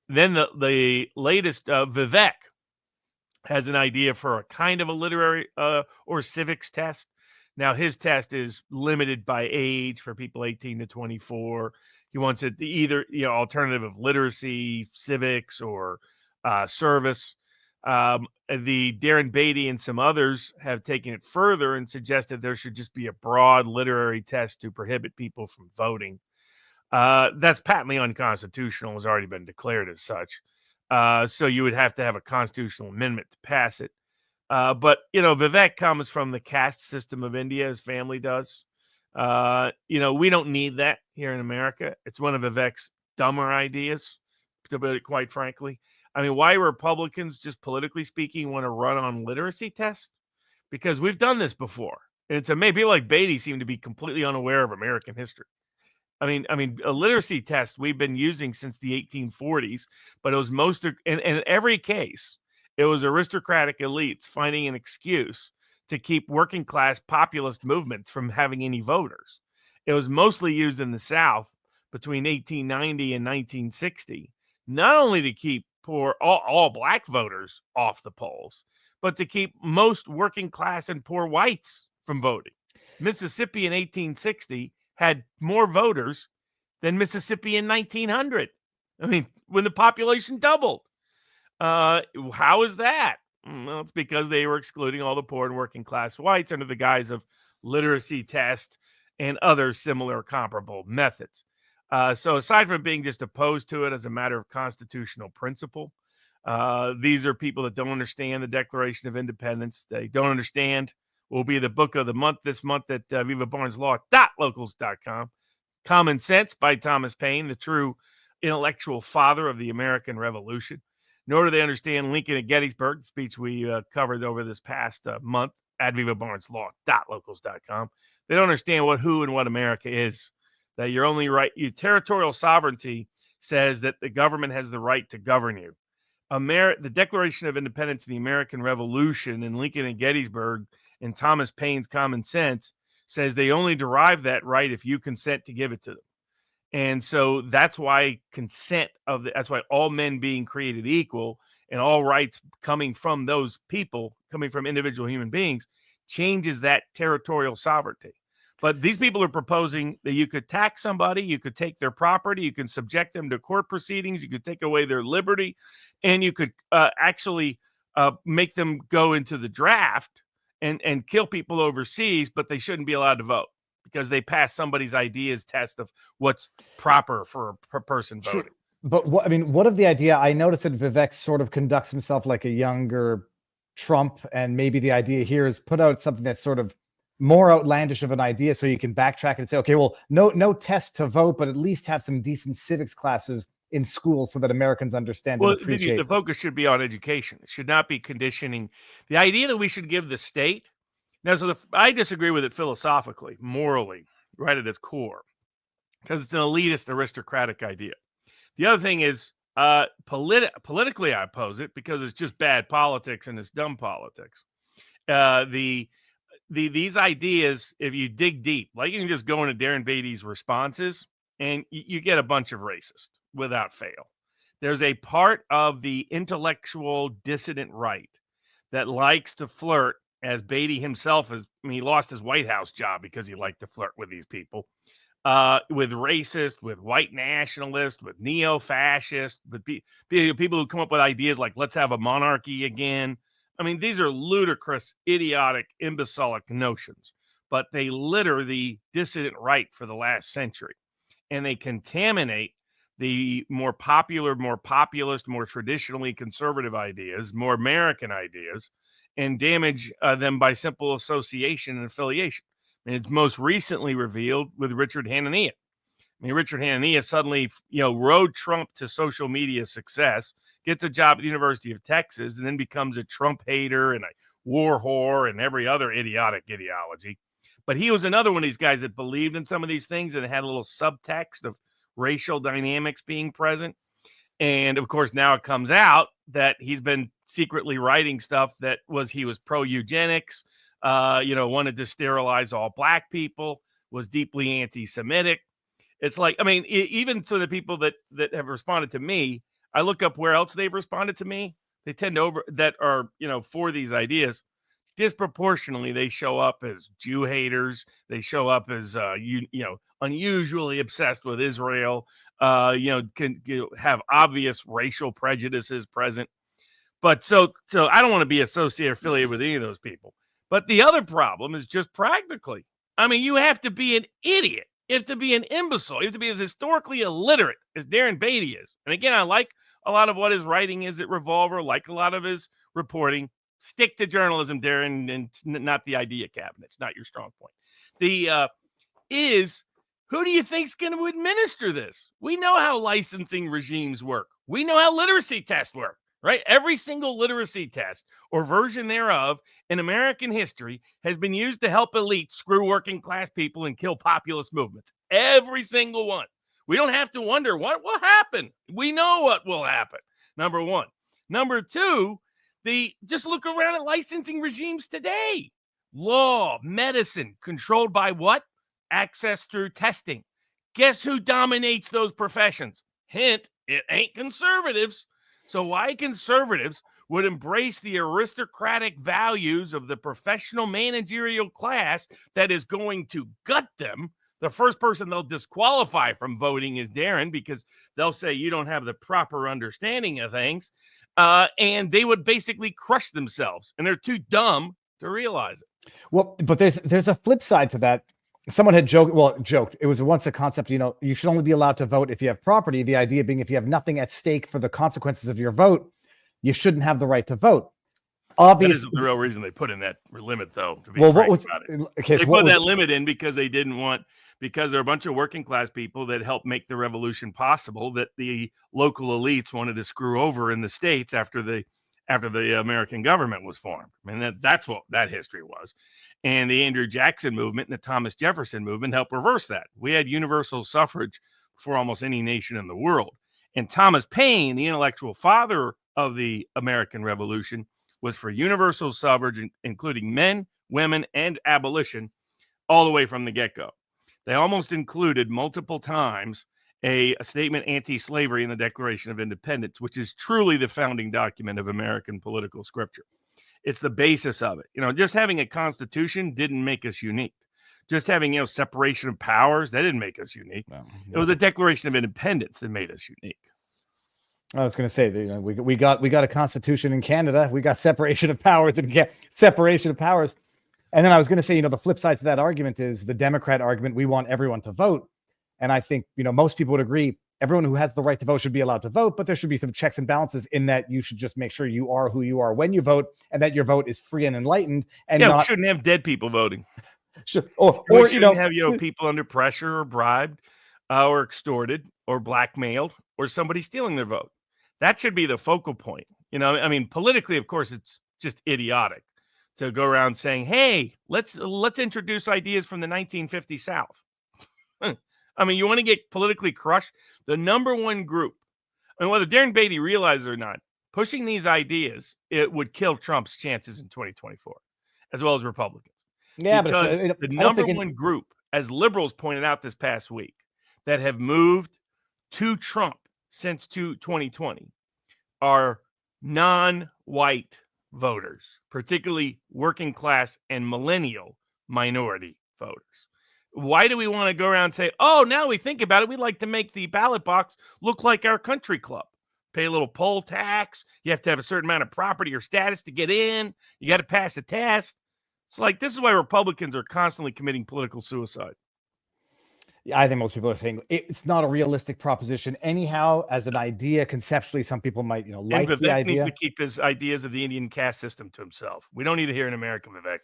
Then the latest, Vivek has an idea for a kind of a literary or civics test. Now, his test is limited by age for people 18 to 24. He wants it either, alternative of literacy, civics, or service. The Darren Beatty and some others have taken it further and suggested there should just be a broad literary test to prohibit people from voting. That's patently unconstitutional, has already been declared as such. So you would have to have a constitutional amendment to pass it. But Vivek comes from the caste system of India, his family does. We don't need that here in America. It's one of Vivek's dumber ideas, to put it quite frankly. I mean, why Republicans, just politically speaking, want to run on literacy tests? Because we've done this before. And it's amazing. People like Beatty seem to be completely unaware of American history. I mean, a literacy test we've been using since the 1840s, but it was in every case, it was aristocratic elites finding an excuse to keep working class populist movements from having any voters. It was mostly used in the South between 1890 and 1960, not only to keep all black voters off the polls, but to keep most working class and poor whites from voting. Mississippi in 1860 had more voters than Mississippi in 1900. I mean, when the population doubled. How is that? Well, it's because they were excluding all the poor and working class whites under the guise of literacy test and other similar comparable methods. So aside from being just opposed to it as a matter of constitutional principle, these are people that don't understand the Declaration of Independence. They don't understand will be the book of the month this month at vivabarneslaw.locals.com. Common Sense by Thomas Paine, the true intellectual father of the American Revolution. Nor do they understand Lincoln at Gettysburg, the speech we covered over this past month at vivabarneslaw.locals.com. They don't understand who and what America is. That your only right, your territorial sovereignty says that the government has the right to govern you. The Declaration of Independence and the American Revolution and Lincoln at Gettysburg and Thomas Paine's Common Sense says they only derive that right if you consent to give it to them. And so that's why that's why all men being created equal and all rights coming from those people, coming from individual human beings, changes that territorial sovereignty. But these people are proposing that you could tax somebody, you could take their property, you can subject them to court proceedings, you could take away their liberty, and you could actually make them go into the draft and kill people overseas, but they shouldn't be allowed to vote because they passed somebody's ideas test of what's proper for a person voting. Sure. But what of the idea? I noticed that Vivek sort of conducts himself like a younger Trump, and maybe the idea here is put out something that's sort of more outlandish of an idea so you can backtrack and say, okay, well, no test to vote, but at least have some decent civics classes in school so that Americans understand and appreciate. The focus should be on education. It should not be conditioning. The idea that we should give the state. Now, I disagree with it philosophically, morally, right at its core, because it's an elitist, aristocratic idea. The other thing is politically, I oppose it because it's just bad politics and it's dumb politics. These ideas, if you dig deep, like you can just go into Darren Beatty's responses and you get a bunch of racist without fail. There's a part of the intellectual dissident right that likes to flirt, as Beatty himself he lost his White House job because he liked to flirt with these people, with racist, with white nationalist, with neo-fascist, with people who come up with ideas like let's have a monarchy again. I mean, these are ludicrous, idiotic, imbecilic notions, but they litter the dissident right for the last century, and they contaminate the more popular, more populist, more traditionally conservative ideas, more American ideas, and damage them by simple association and affiliation. And it's most recently revealed with Richard Hanania. I mean, Richard Hanania suddenly, rode Trump to social media success, gets a job at the University of Texas, and then becomes a Trump hater and a war whore and every other idiotic ideology. But he was another one of these guys that believed in some of these things and had a little subtext of racial dynamics being present. And of course, now it comes out that he's been secretly writing stuff that he was pro-eugenics, wanted to sterilize all black people, was deeply anti-Semitic. It's like, I mean, even to the people that have responded to me, I look up where else they've responded to me. They tend to that are, for these ideas. Disproportionately, they show up as Jew haters. They show up as unusually obsessed with Israel. Can have obvious racial prejudices present. But so I don't want to be associated or affiliated with any of those people. But the other problem is just practically. I mean, you have to be an idiot. You have to be an imbecile. You have to be as historically illiterate as Darren Beatty is. And again, I like a lot of what his writing is at Revolver, like a lot of his reporting. Stick to journalism, Darren, and not the idea cabinet. It's not your strong point. Who do you think's going to administer this? We know how licensing regimes work. We know how literacy tests work, right? Every single literacy test or version thereof in American history has been used to help elites screw working class people and kill populist movements. Every single one. We don't have to wonder what will happen. We know what will happen, number one. Number two, just look around at licensing regimes today. Law, medicine, controlled by what? Access through testing. Guess who dominates those professions? Hint, it ain't conservatives. So why conservatives would embrace the aristocratic values of the professional managerial class that is going to gut them? The first person they'll disqualify from voting is Darren, because they'll say you don't have the proper understanding of things. And they would basically crush themselves, and they're too dumb to realize it. Well, but there's a flip side to that. Someone had joked. It was once a concept, you should only be allowed to vote if you have property. The idea being if you have nothing at stake for the consequences of your vote, you shouldn't have the right to vote. Obviously, that isn't the real reason they put in that limit, though. To be they put that limit in because they didn't want, because there are a bunch of working class people that helped make the revolution possible that the local elites wanted to screw over in the states after the American government was formed. I mean, that's what that history was. And the Andrew Jackson movement and the Thomas Jefferson movement helped reverse that. We had universal suffrage for almost any nation in the world. And Thomas Paine, the intellectual father of the American Revolution, was for universal suffrage, including men, women, and abolition, all the way from the get-go. They almost included multiple times a statement anti-slavery in the Declaration of Independence, which is truly the founding document of American political scripture. It's the basis of it. Just having a constitution didn't make us unique. Just having, separation of powers, that didn't make us unique. No. It was the Declaration of Independence that made us unique. I was going to say, we got a constitution in Canada. We got separation of powers and separation of powers. And then I was going to say, the flip side to that argument is the Democrat argument. We want everyone to vote. And I think, most people would agree everyone who has the right to vote should be allowed to vote, but there should be some checks and balances in that you should just make sure you are who you are when you vote and that your vote is free and enlightened. And we shouldn't have dead people voting. Or shouldn't have people under pressure or bribed or extorted or blackmailed or somebody stealing their vote. That should be the focal point. Politically, of course, it's just idiotic to go around saying, hey, let's introduce ideas from the 1950 South. You want to get politically crushed? The number one group, whether Darren Beatty realizes it or not, pushing these ideas, it would kill Trump's chances in 2024, as well as Republicans. Yeah, because the number one group, as liberals pointed out this past week, that have moved to Trump since 2020 are non-white voters, particularly working class and millennial minority voters. Why do we want to go around and say, oh, now we think about it, we'd like to make the ballot box look like our country club? Pay a little poll tax. You have to have a certain amount of property or status to get in. You got to pass a test. It's like, this is why Republicans are constantly committing political suicide. I think most people are saying it's not a realistic proposition anyhow. As an idea, conceptually, some people might, like the idea. Vivek needs to keep his ideas of the Indian caste system to himself. We don't need to hear an American Vivek.